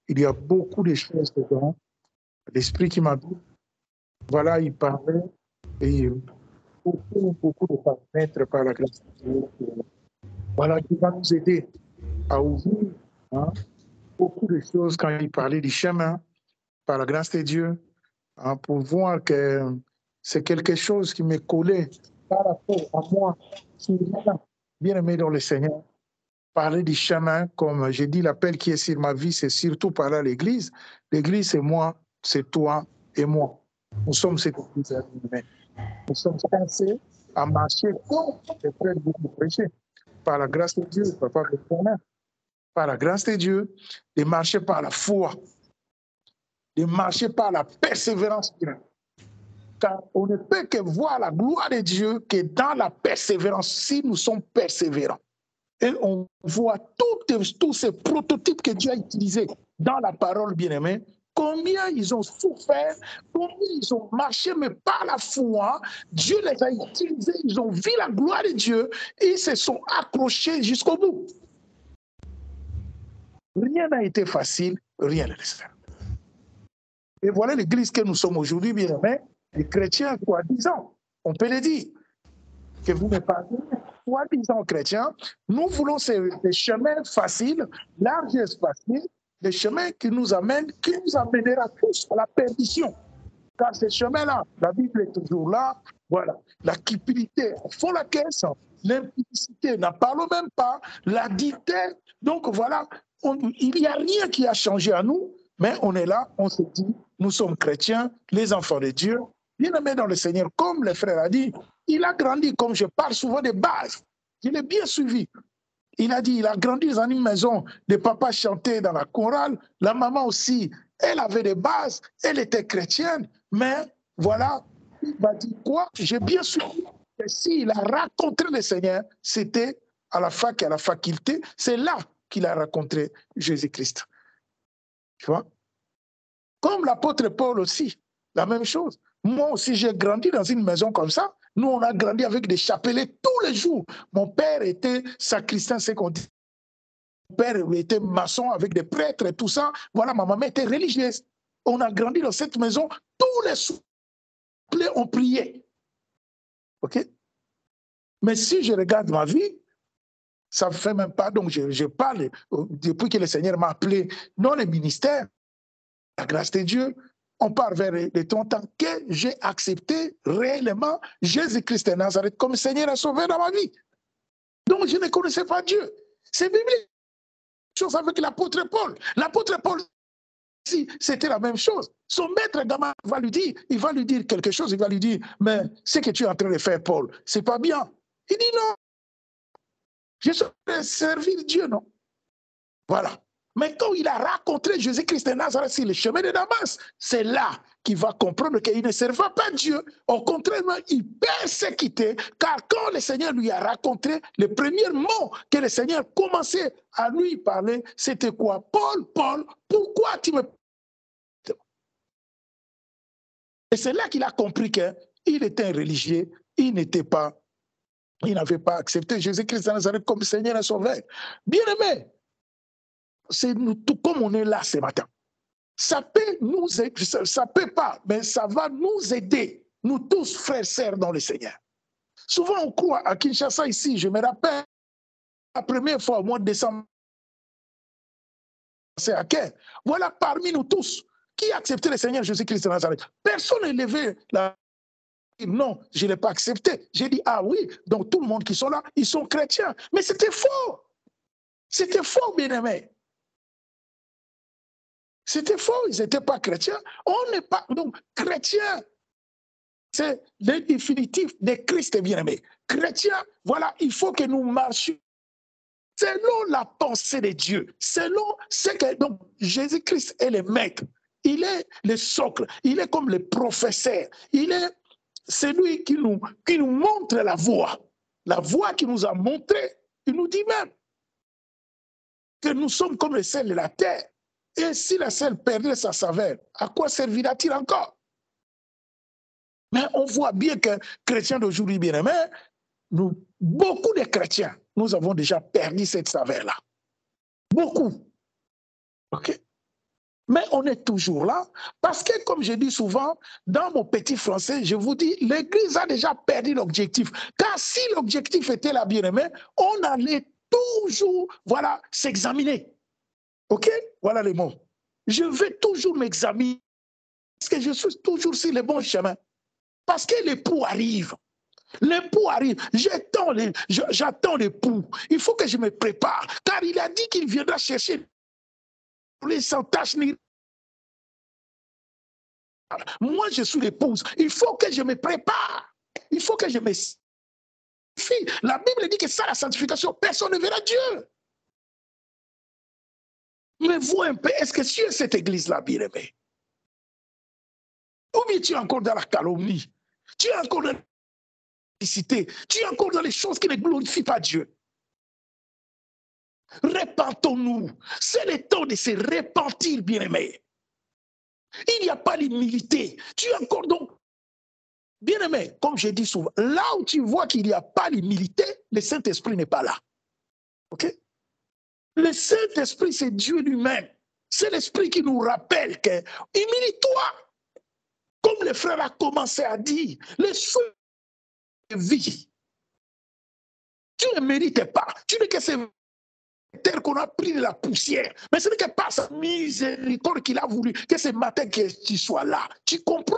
Il y a beaucoup de choses dedans. L'Esprit qui m'a dit, voilà, il parlait et beaucoup de paramètres par la grâce de Dieu. Voilà, qui va nous aider à ouvrir beaucoup de choses quand il parlait du chemin par la grâce de Dieu, pour voir que c'est quelque chose qui m'est collé par rapport à moi, bien aimé dans le Seigneur. Parler du chemin, comme j'ai dit, l'appel qui est sur ma vie, c'est surtout parler à l'Église. L'Église, c'est moi, c'est toi et moi. Nous sommes cette Église. Nous sommes censés à marcher comme les frères de prêcher. Par la grâce de Dieu, papa, par la grâce de Dieu, de marcher par la foi, de marcher par la persévérance. Car on ne peut que voir la gloire de Dieu que dans la persévérance, si nous sommes persévérants. Et on voit tous ces prototypes que Dieu a utilisés dans la parole bien-aimée, combien ils ont souffert, combien ils ont marché, mais par la foi, Dieu les a utilisés, ils ont vu la gloire de Dieu et ils se sont accrochés jusqu'au bout. Rien n'a été facile, rien ne laisse faire. Et voilà l'église que nous sommes aujourd'hui, bien-aimés, les chrétiens, soi-disant, on peut le dire, que vous ne parlez pas, soi-disant chrétiens, nous voulons des chemins faciles, larges et faciles, des chemins qui nous amènera tous à la perdition. Car ces chemins-là, la Bible est toujours là, voilà, la cupidité, on fait la caisse, l'impudicité, n'en parlons même pas, l'adultère, donc voilà, il n'y a rien qui a changé à nous, mais on est là, on se dit, nous sommes chrétiens, les enfants de Dieu, bien-aimés dans le Seigneur, comme le frère a dit, il a grandi, comme je parle souvent des bases, je l'ai bien suivi. Il a dit, il a grandi dans une maison, les papas chantaient dans la chorale, la maman aussi, elle avait des bases, elle était chrétienne, mais voilà, il m'a dit quoi? J'ai bien suivi que s'il a rencontré le Seigneur, c'était à la fac et à la faculté, c'est là qu'il a rencontré Jésus-Christ. Tu vois? Comme l'apôtre Paul aussi, la même chose. Moi aussi, j'ai grandi dans une maison comme ça. Nous, on a grandi avec des chapelets tous les jours. Mon père était sacristain, c'est qu'on dit. Mon père était maçon avec des prêtres et tout ça. Voilà, ma maman était religieuse. On a grandi dans cette maison. Tous les soirs, on priait. OK? Mais si je regarde ma vie, ça ne fait même pas. Donc, je parle depuis que le Seigneur m'a appelé dans le ministère, la grâce de Dieu. On part vers les 30 ans que j'ai accepté réellement Jésus-Christ de Nazareth comme Seigneur et Sauveur dans ma vie. Donc, je ne connaissais pas Dieu. C'est biblique. Chose avec l'apôtre Paul. L'apôtre Paul, c'était la même chose. Son maître Gamaliel va lui dire, il va lui dire quelque chose, il va lui dire, mais ce que tu es en train de faire, Paul, c'est pas bien. Il dit non. Je suis en train de servir Dieu, non? Voilà. Mais quand il a rencontré Jésus-Christ de Nazareth sur le chemin de Damas, c'est là qu'il va comprendre qu'il ne servait pas Dieu. Au contraire, il persécutait, car quand le Seigneur lui a rencontré, le premier mot que le Seigneur commençait à lui parler, c'était quoi? Paul, Paul, pourquoi tu me... Et c'est là qu'il a compris qu'il était un religieux, il n'avait pas accepté Jésus-Christ de Nazareth comme Seigneur et Sauveur. Bien-aimé, c'est nous tout comme on est là ce matin. Ça peut nous aider, ça peut pas, mais ça va nous aider, nous tous frères et sœurs dans le Seigneur. Souvent on croit à Kinshasa ici, je me rappelle la première fois au mois de décembre, c'est à quel? Voilà parmi nous tous qui a accepté le Seigneur Jésus-Christ de Nazareth. Personne n'a levé la... Non, je ne l'ai pas accepté. J'ai dit, ah oui, donc tout le monde qui sont là, ils sont chrétiens. Mais c'était faux. C'était faux, bien-aimé. C'était faux, ils n'étaient pas chrétiens. On n'est pas, donc, chrétiens, c'est le définitif de Christ bien-aimé. Chrétiens, voilà, il faut que nous marchions selon la pensée de Dieu, selon ce que, donc, Jésus-Christ est le maître. Il est le socle, il est comme le professeur, il est celui qui nous montre la voie qu'il nous a montrée. Il nous dit même que nous sommes comme le sel de la terre. Et si le sel perdrait sa saveur, à quoi servira-t-il encore? Mais on voit bien que chrétiens d'aujourd'hui, bien-aimés, beaucoup de chrétiens, nous avons déjà perdu cette saveur-là. Beaucoup. OK? Mais on est toujours là parce que, comme je dis souvent, dans mon petit français, je vous dis, l'Église a déjà perdu l'objectif. Car si l'objectif était la bien-aimée, on allait toujours, voilà, s'examiner. OK? Voilà les mots. Je vais toujours m'examiner parce que je suis toujours sur le bon chemin. Parce que l'époux arrive. L'époux arrive. J'attends l'époux. Il faut que je me prépare. Car il a dit qu'il viendra chercher les sans tâches ni. Moi, je suis l'épouse. Il faut que je me prépare. Il faut que je me sanctifie. La Bible dit que ça, la sanctification, personne ne verra Dieu. Mais vous un peu, est-ce que tu es cette église-là, bien-aimé? Ou bien tu es encore dans la calomnie? Tu es encore dans la publicité? Tu es encore dans les choses qui ne glorifient pas Dieu? Répentons-nous. C'est le temps de se repentir, bien-aimé. Il n'y a pas l'humilité. Tu es encore donc. Bien-aimé, comme je dis souvent, là où tu vois qu'il n'y a pas l'humilité, le Saint-Esprit n'est pas là. OK? Le Saint-Esprit, c'est Dieu lui-même. C'est l'Esprit qui nous rappelle que, humilie-toi, comme le frère a commencé à dire, les choses de vie. Tu ne mérites pas. Tu n'es que ces terre qu'on a pris de la poussière. Mais ce n'est que par sa miséricorde qu'il a voulu que ce matin que tu sois là. Tu comprends?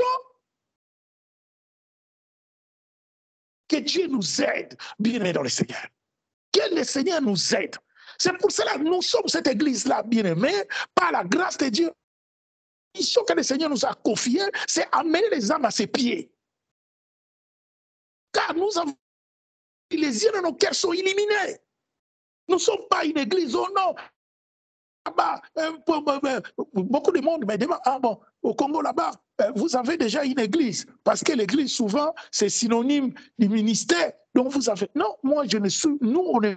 Que Dieu nous aide, bien-aimés dans le Seigneur. Que le Seigneur nous aide. C'est pour cela que nous sommes cette église-là, bien-aimés, par la grâce de Dieu. La mission que le Seigneur nous a confiée, c'est amener les âmes à ses pieds. Car nous avons les yeux de nos cœurs sont illuminés. Nous ne sommes pas une église, oh non. Là-bas, beaucoup de monde me demande, ah bon, au Congo là-bas, vous avez déjà une église. Parce que l'église, souvent, c'est synonyme du ministère. Donc vous avez. Non, moi, je ne suis. Nous, on est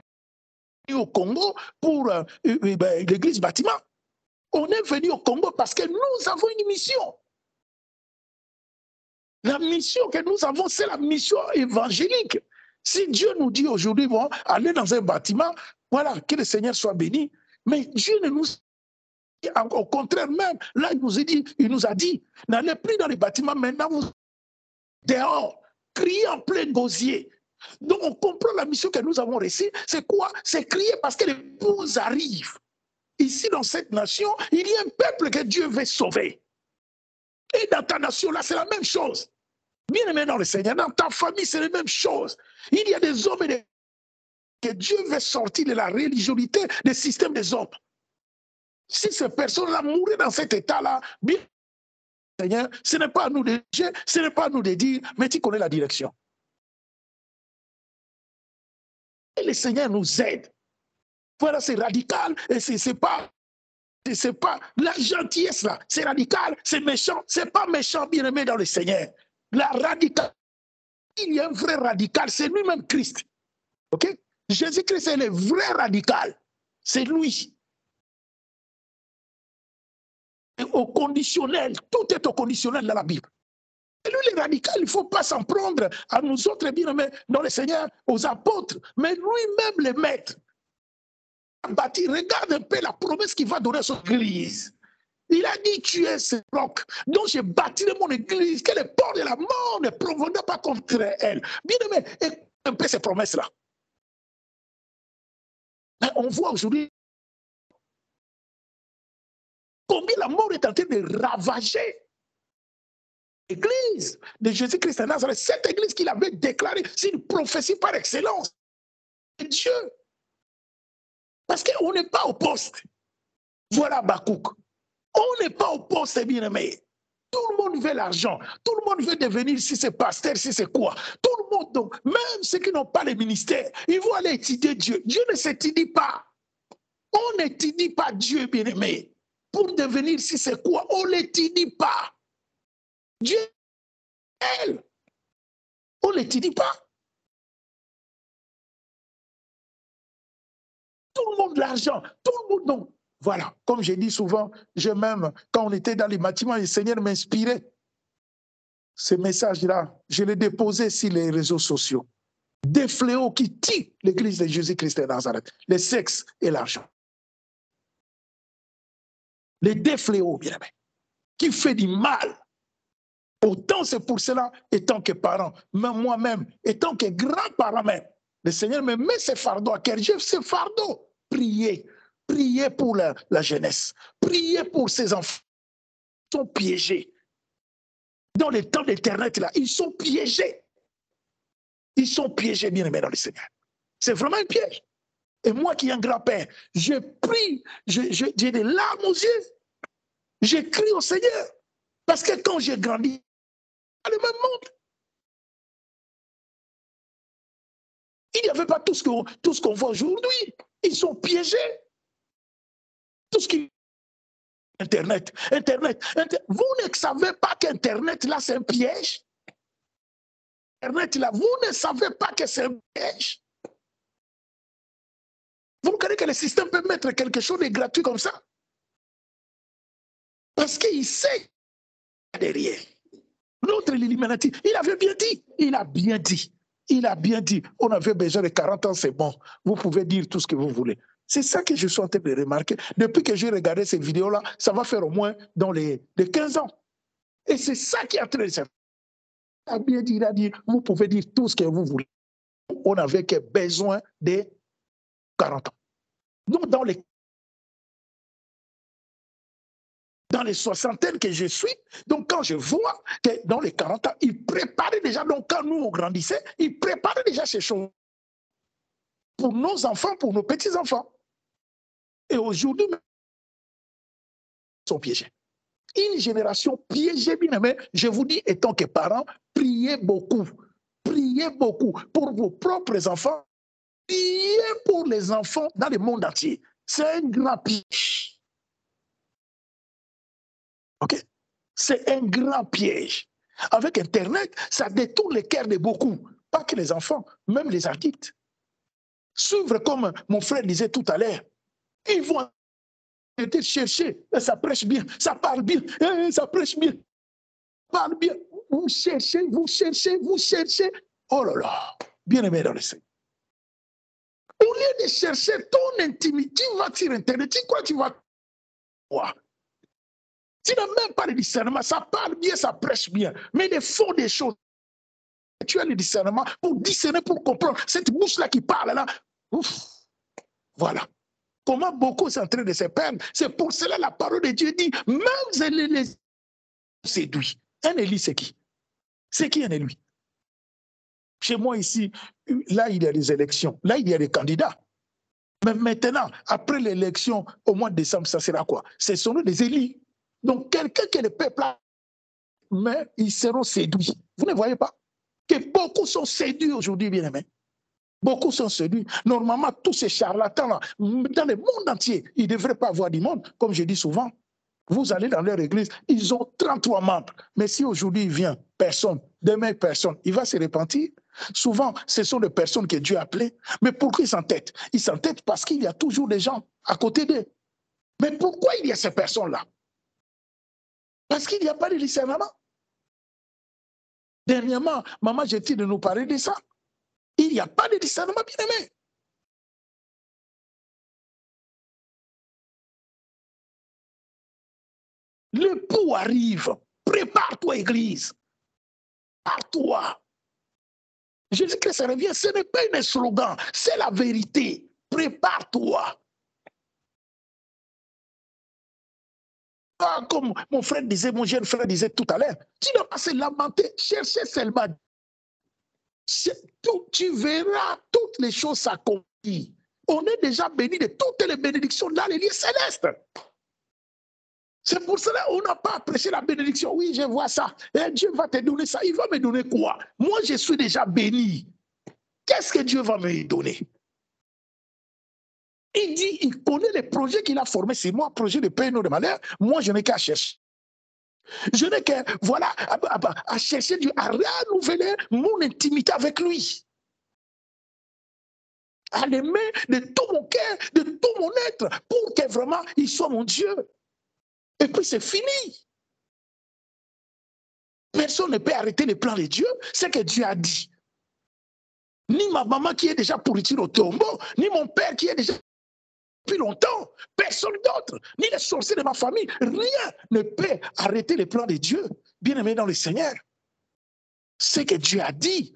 au Congo pour l'église bâtiment. On est venu au Congo parce que nous avons une mission. La mission que nous avons, c'est la mission évangélique. Si Dieu nous dit aujourd'hui, bon, allez dans un bâtiment, voilà, que le Seigneur soit béni, mais Dieu ne nous. Au contraire même, là, il nous a dit, n'allez plus dans les bâtiments, maintenant vous dehors, criez en plein gosier. Donc on comprend la mission que nous avons reçue, c'est quoi? C'est crier parce que l'épouse arrive. Ici, dans cette nation, il y a un peuple que Dieu veut sauver. Et dans ta nation, là, c'est la même chose. Bien aimé dans le Seigneur, dans ta famille, c'est la même chose. Il y a des hommes et des que Dieu veut sortir de la religiosité des systèmes des hommes. Si ces personnes-là mouraient dans cet état-là, bien, Seigneur, ce n'est pas à nous de dire, ce n'est pas à nous de dire, mais tu connais la direction. Et le Seigneur nous aide. Voilà, c'est radical, et c'est pas la gentillesse là, c'est radical, c'est méchant, c'est pas méchant, bien aimé dans le Seigneur. La radicale, il y a un vrai radical, c'est lui-même Christ. Ok? Jésus-Christ est le vrai radical, c'est lui. Et au conditionnel, tout est au conditionnel dans la Bible. Et lui, les radicaux, il ne faut pas s'en prendre à nous autres, bien aimés, dans le Seigneur, aux apôtres, mais lui-même les maître. Regarde un peu la promesse qu'il va donner à son église. Il a dit, tu es ce roc dont j'ai bâti mon église, que les portes de la mort ne proviendront pas contre elle. Bien aimé, écoute un peu ces promesses-là. On voit aujourd'hui combien la mort est en train de ravager l'église de Jésus-Christ de Nazareth. Cette église qu'il avait déclarée, c'est une prophétie par excellence de Dieu. Parce qu'on n'est pas au poste. Voilà Bakouk. On n'est pas au poste, bien aimé. Tout le monde veut l'argent. Tout le monde veut devenir, si c'est pasteur, si c'est quoi. Tout le monde, donc, même ceux qui n'ont pas le ministère, ils vont aller étudier Dieu. Dieu ne s'étudie pas. On n'étudie pas Dieu, bien aimé. Pour devenir, si c'est quoi, on ne l'étudie pas. Dieu, elle, on ne l'étudie pas. Tout le monde l'argent. Tout le monde, donc. Voilà, comme je dis souvent, même, quand on était dans les bâtiments, le Seigneur m'inspirait. Ce message-là, je l'ai déposé sur les réseaux sociaux. Des fléaux qui tuent l'église de Jésus-Christ de Nazareth, le sexe et l'argent. Les deux fléaux, bien aimé, qui fait du mal. Autant c'est pour cela, étant que parent, même moi-même, étant que grand-parent même, le Seigneur me met ce fardeau à cœur. J'ai ce fardeau. Priez. Priez pour la jeunesse. Priez pour ces enfants. Ils sont piégés. Dans les temps d'Internet, là, ils sont piégés. Ils sont piégés, bien aimés dans le Seigneur. C'est vraiment un piège. Et moi qui ai un grand-père, je prie, j'ai des larmes aux yeux. J'écris au Seigneur. Parce que quand j'ai grandi, le même monde. Il n'y avait pas tout ce qu'on voit aujourd'hui. Ils sont piégés. Tout ce qui Internet. Vous ne savez pas qu'Internet, là, c'est un piège. Internet, là, vous ne savez pas que c'est un piège. Vous croyez que le système peut mettre quelque chose de gratuit comme ça? Parce qu'il sait derrière. L'autre, l'Illuminati, il avait bien dit. Il a bien dit. Il a bien dit. On avait besoin de 40 ans, c'est bon. Vous pouvez dire tout ce que vous voulez. C'est ça que je suis en train de remarquer. Depuis que j'ai regardé ces vidéos-là, ça va faire au moins dans les 15 ans. Et c'est ça qui est en train de se faire. Il a bien dit, il a dit, vous pouvez dire tout ce que vous voulez. On n'avait que besoin de 40 ans. Donc, dans les soixantaines que je suis, donc quand je vois que dans les 40 ans, ils préparaient déjà, donc quand nous on grandissait, ils préparaient déjà ces choses pour nos enfants, pour nos petits-enfants. Et aujourd'hui, ils sont piégés. Une génération piégée, bien aimé, je vous dis, étant que parents, priez beaucoup pour vos propres enfants, priez pour les enfants dans le monde entier. C'est un grand piège. Ok? C'est un grand piège. Avec Internet, ça détourne les cœurs de beaucoup, pas que les enfants, même les adultes. Suivre comme mon frère disait tout à l'heure, ils vont été chercher, ça prêche bien, ça parle bien, ça prêche bien, parle bien. Vous cherchez. Oh là là, bien aimé dans le Seigneur. Au lieu de chercher ton intimité, tu vas sur Internet, tu crois que tu vas voir. Tu n'as même pas de discernement, ça parle bien, ça prêche bien, mais il faut des choses. Tu as le discernement pour discerner, pour comprendre. Cette bouche-là qui parle là, ouf, voilà. Comment beaucoup sont en train de se perdre. C'est pour cela la parole de Dieu dit, même les séduit. Un Élie, c'est qui? C'est qui un Élie? Chez moi ici, là, il y a des élections. Là, il y a des candidats. Mais maintenant, après l'élection, au mois de décembre, ça sera quoi? Ce sont des élus. Donc, quelqu'un que le peuple a, mais ils seront séduits. Vous ne voyez pas? Que beaucoup sont séduits aujourd'hui, bien aimés. Beaucoup sont séduits. Normalement, tous ces charlatans-là, dans le monde entier, ils ne devraient pas avoir du monde, comme je dis souvent. Vous allez dans leur église, ils ont 33 membres. Mais si aujourd'hui il vient, personne, demain personne, il va se repentir. Souvent, ce sont des personnes que Dieu a appelées. Mais pourquoi ils s'entêtent? Ils s'entêtent parce qu'il y a toujours des gens à côté d'eux. Mais pourquoi il y a ces personnes-là? Parce qu'il n'y a pas de discernement. Dernièrement, maman, j'ai dit de nous parler de ça. Il n'y a pas de discernement, bien aimé. L'époux arrive. Prépare-toi, église. Prépare-toi. Jésus-Christ revient. Ce n'est pas un slogan, c'est la vérité. Prépare-toi. Ah, comme mon frère disait, mon jeune frère disait tout à l'heure, tu n'as pas se lamenter, chercher seulement. Tu verras toutes les choses s'accomplir. On est déjà béni de toutes les bénédictions dans les lieux célestes. C'est pour cela qu'on n'a pas prêché la bénédiction. Oui, je vois ça. Et Dieu va te donner ça. Il va me donner quoi? Moi, je suis déjà béni. Qu'est-ce que Dieu va me donner? Il dit, il connaît les projets qu'il a formés. C'est moi, projet de paix et non de malheur. Moi, je n'ai qu'à chercher. Je n'ai qu'à, voilà, à chercher Dieu, à renouveler mon intimité avec lui. À l'aimer de tout mon cœur, de tout mon être, pour que vraiment il soit mon Dieu. Et puis c'est fini. Personne ne peut arrêter les plans de Dieu, c'est que Dieu a dit. Ni ma maman qui est déjà pourriture au tombeau, ni mon père qui est déjà depuis longtemps. Personne d'autre, ni les sorciers de ma famille, rien ne peut arrêter les plans de Dieu. Bien-aimé dans le Seigneur, ce que Dieu a dit,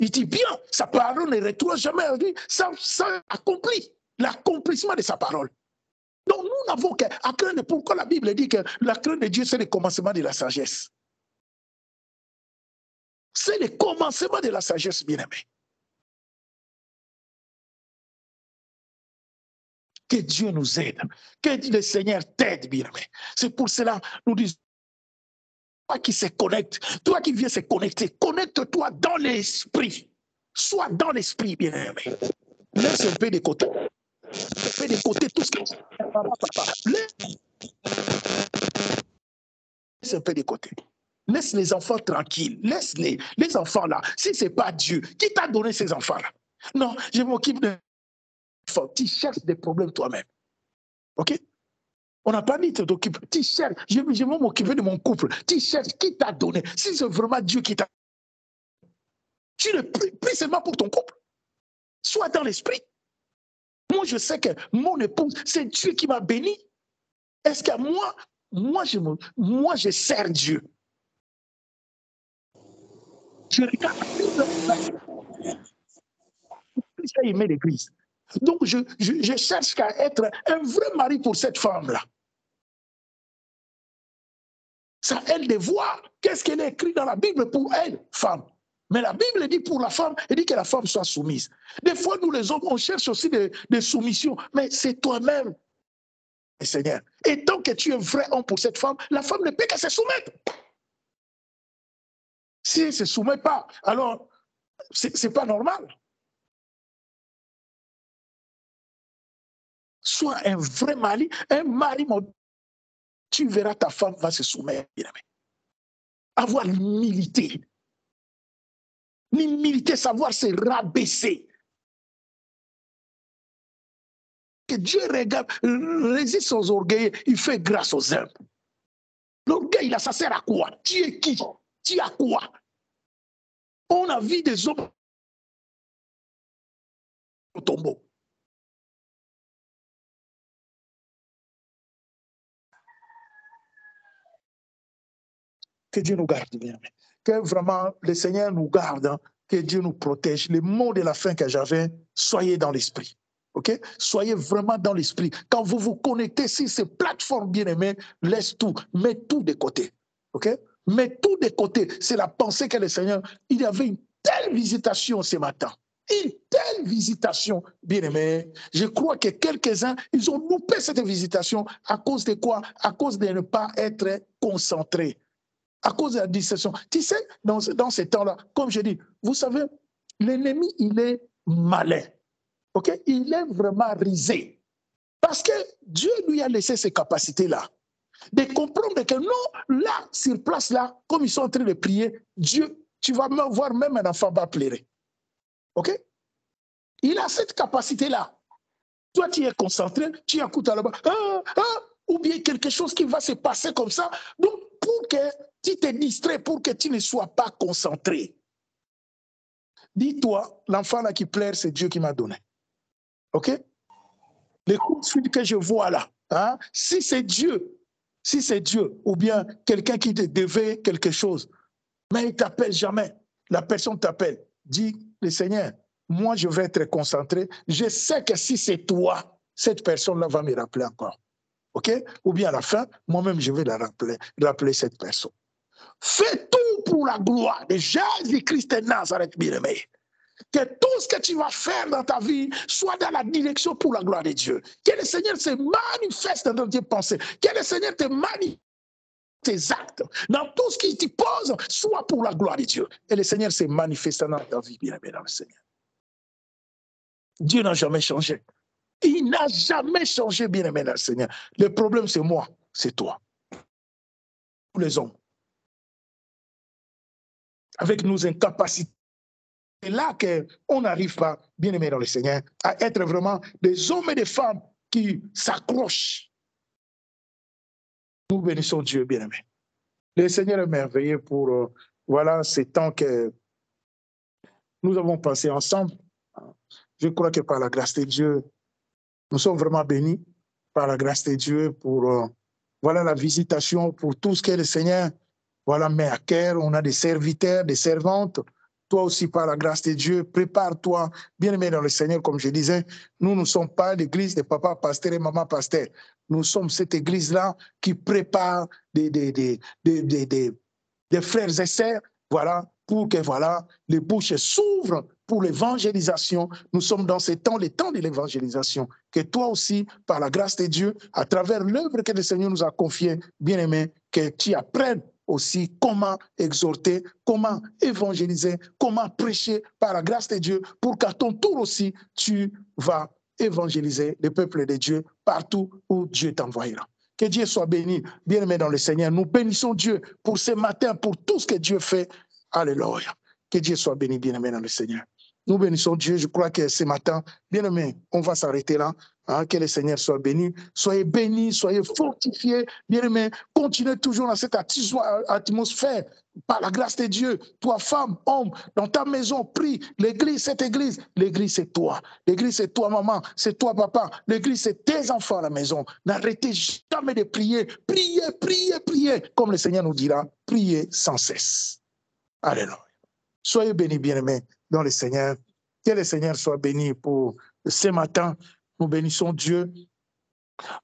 il dit bien, sa parole ne retourne jamais à lui, ça accomplit l'accomplissement de sa parole. Donc nous n'avons qu'à craindre. Pourquoi la Bible dit que la crainte de Dieu, c'est le commencement de la sagesse? C'est le commencement de la sagesse, bien-aimé. Que Dieu nous aide, que le Seigneur t'aide, bien-aimé. C'est pour cela nous disons, toi qui se connecte, toi qui viens se connecter, connecte-toi dans l'esprit. Sois dans l'esprit, bien-aimé. Laisse un peu de côté. Fais de côté tout ce que papa. Laisse un peu de côté. Laisse les enfants tranquilles. Laisse les enfants là. Si ce n'est pas Dieu, qui t'a donné ces enfants-là? Non, je m'occupe de enfants. Tu cherches des problèmes toi-même. OK? On n'a pas dit de t'occuper. Tu cherches. Je vais m'occuper de mon couple. Tu cherches qui t'a donné. Si c'est vraiment Dieu qui t'a donné, tu ne pries seulement pour ton couple. Sois dans l'esprit. Moi, je sais que mon épouse, c'est Dieu qui m'a béni. Est-ce que moi, je sers Dieu. Je regarde. J'ai aimé l'église. Donc, je cherche qu'à être un vrai mari pour cette femme-là. C'est à elle de voir qu'est-ce qu'elle a écrit dans la Bible pour elle, femme. Mais la Bible dit pour la femme, elle dit que la femme soit soumise. Des fois, nous les hommes, on cherche aussi des soumissions, mais c'est toi-même, Seigneur. Et tant que tu es vrai homme pour cette femme, la femme ne peut qu'à se soumettre. Si elle ne se soumet pas, alors ce n'est pas normal. Sois un vrai mari, tu verras ta femme va se soumettre. Avoir l'humilité. L'humilité, savoir se rabaisser. Que Dieu regarde, résiste aux orgueils, il fait grâce aux humbles. L'orgueil, là, ça sert à quoi? Tu es qui? Tu as quoi? On a vu des hommes au tombeau. Que Dieu nous garde bien. Que vraiment le Seigneur nous garde, hein, que Dieu nous protège. Les mots de la fin que j'avais, soyez dans l'esprit. Okay? Soyez vraiment dans l'esprit. Quand vous vous connectez sur ces plateformes bien-aimées, laisse tout, mets tout de côté. Okay? Mets tout de côté. C'est la pensée que le Seigneur, il y avait une telle visitation ce matin. Une telle visitation, bien-aimé. Je crois que quelques-uns, ils ont loupé cette visitation à cause de quoi? À cause de ne pas être concentrés. À cause de la distraction. Tu sais, dans ces temps-là, comme je dis, vous savez, l'ennemi, il est malin. Okay? Il est vraiment risé. Parce que Dieu lui a laissé ces capacités-là. De comprendre que non, là, sur place, là, comme ils sont en train de prier, Dieu, tu vas voir même un enfant va pleurer. OK? Il a cette capacité-là. Toi, tu es concentré, tu écoutes là-bas, ou bien quelque chose qui va se passer comme ça. Donc, pour que tu te distrais, pour que tu ne sois pas concentré. Dis-toi, l'enfant là qui pleure, c'est Dieu qui m'a donné. OK? Les coups de fil que je vois là, hein, si c'est Dieu, ou bien quelqu'un qui te devait quelque chose, mais il ne t'appelle jamais, la personne t'appelle, dis, le Seigneur, moi je vais être concentré, je sais que si c'est toi, cette personne-là va me rappeler encore. OK? Ou bien à la fin, moi-même je vais la rappeler cette personne. Fais tout pour la gloire de Jésus-Christ de Nazareth, bien-aimé. Que tout ce que tu vas faire dans ta vie soit dans la direction pour la gloire de Dieu. Que le Seigneur se manifeste dans tes pensées. Que le Seigneur te manifeste tes actes. Dans tout ce qu'il te pose, soit pour la gloire de Dieu. Et le Seigneur se manifeste dans ta vie, bien-aimé dans le Seigneur. Dieu n'a jamais changé. Il n'a jamais changé, bien-aimé dans le Seigneur. Le problème, c'est moi, c'est toi. Tous les hommes. Avec nos incapacités. C'est là qu'on n'arrive pas, bien aimé dans le Seigneur, à être vraiment des hommes et des femmes qui s'accrochent. Nous bénissons Dieu, bien aimé. Le Seigneur est merveilleux pour voilà ces temps que nous avons passés ensemble. Je crois que par la grâce de Dieu, nous sommes vraiment bénis par la grâce de Dieu pour voilà la visitation, pour tout ce que le Seigneur voilà, met à cœur. On a des serviteurs, des servantes. Toi aussi, par la grâce de Dieu, prépare-toi, bien-aimé dans le Seigneur, comme je disais. Nous ne sommes pas l'église de papa pasteur et maman pasteur. Nous sommes cette église-là qui prépare des frères et sœurs, voilà, pour que voilà, les bouches s'ouvrent pour l'évangélisation. Nous sommes dans ces temps, les temps de l'évangélisation. Que toi aussi, par la grâce de Dieu, à travers l'œuvre que le Seigneur nous a confiée, bien-aimé, que tu apprennes aussi comment exhorter, comment évangéliser, comment prêcher par la grâce de Dieu, pour qu'à ton tour aussi, tu vas évangéliser le peuple de Dieu partout où Dieu t'envoyera. Que Dieu soit béni, bien-aimé dans le Seigneur. Nous bénissons Dieu pour ce matin, pour tout ce que Dieu fait. Alléluia. Que Dieu soit béni, bien-aimé dans le Seigneur. Nous bénissons Dieu. Je crois que ce matin, bien-aimé, on va s'arrêter là. Hein, que le Seigneur soit béni. Soyez bénis, soyez fortifiés. Bien-aimé, continuez toujours dans cette atmosphère. Par la grâce de Dieu, toi, femme, homme, dans ta maison, prie. L'église, c'est toi. L'église, c'est toi, maman. C'est toi, papa. L'église, c'est tes enfants à la maison. N'arrêtez jamais de prier. Priez, priez, priez. Comme le Seigneur nous dira, priez sans cesse. Alléluia. Soyez bénis, bien-aimés, dans le Seigneur. Que le Seigneur soit béni pour ce matin. Nous bénissons Dieu.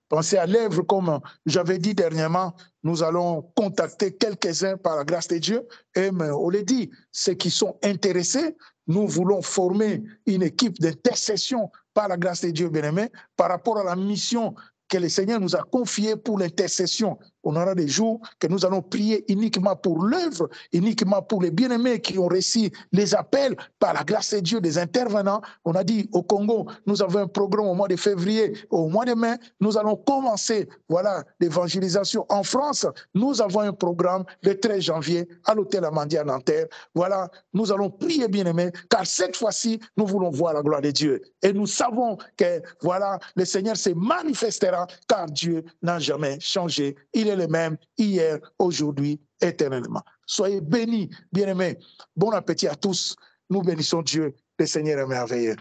Pensez à l'œuvre, comme j'avais dit dernièrement, nous allons contacter quelques-uns par la grâce de Dieu. Et on l'a dit, ceux qui sont intéressés, nous voulons former une équipe d'intercession par la grâce de Dieu, bien-aimé, par rapport à la mission que le Seigneur nous a confiée pour l'intercession. On aura des jours que nous allons prier uniquement pour l'œuvre, uniquement pour les bien-aimés qui ont reçu les appels par la grâce de Dieu des intervenants. On a dit au Congo, nous avons un programme au mois de février, au mois de mai, nous allons commencer voilà, l'évangélisation. En France, nous avons un programme le 13 janvier à l'hôtel Amandia à Nanterre. Voilà, nous allons prier, bien-aimés, car cette fois-ci, nous voulons voir la gloire de Dieu. Et nous savons que voilà, le Seigneur se manifestera, car Dieu n'a jamais changé. Il est le même hier, aujourd'hui, éternellement. Soyez bénis, bien-aimés. Bon appétit à tous. Nous bénissons Dieu, le Seigneur est merveilleux.